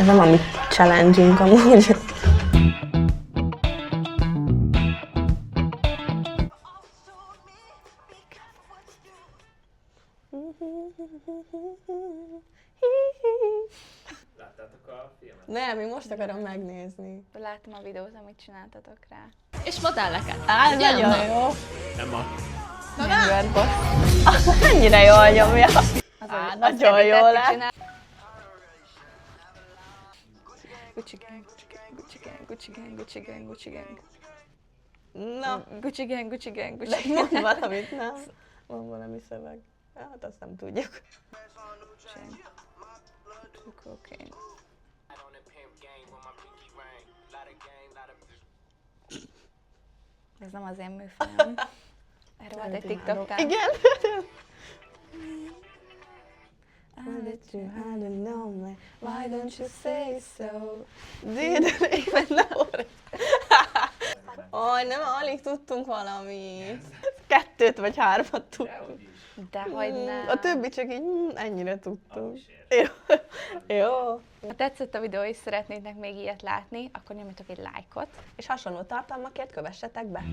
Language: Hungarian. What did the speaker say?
Ez nem a mi challenge-ünk amúgy. Láttátok a filmet? Nem, én most akarom megnézni. Láttam a videót, amit csináltatok rá. És modelleket. Á, Ugye, nagyon Anna? jó. Emma. Girl boss. Ennyire jól nyomja. Az nagyon jó lett. Gucci gang, Gucci gang, Gucci gang, Gucci gang, Gucci gang. Na, Gucci gang, Gucci gang, de Gucci mond gang. valamit, nem? Van valami szöveg. Hát azt nem tudjuk. Cocaine. Ez nem az én műfajem. Erről volt egy TikTok-tán. Igen. Why don't you say so? Didn't even know it. Aj, nem, alig tudtunk valamit. Kettőt vagy hármat tudtunk. Dehogy nem. A többi csak így ennyire tudtunk. Jó. Jó. Ha tetszett a videó és szeretnétek még ilyet látni, akkor nyomjatok egy lájkot. És hasonló tartalmakért kövessetek be.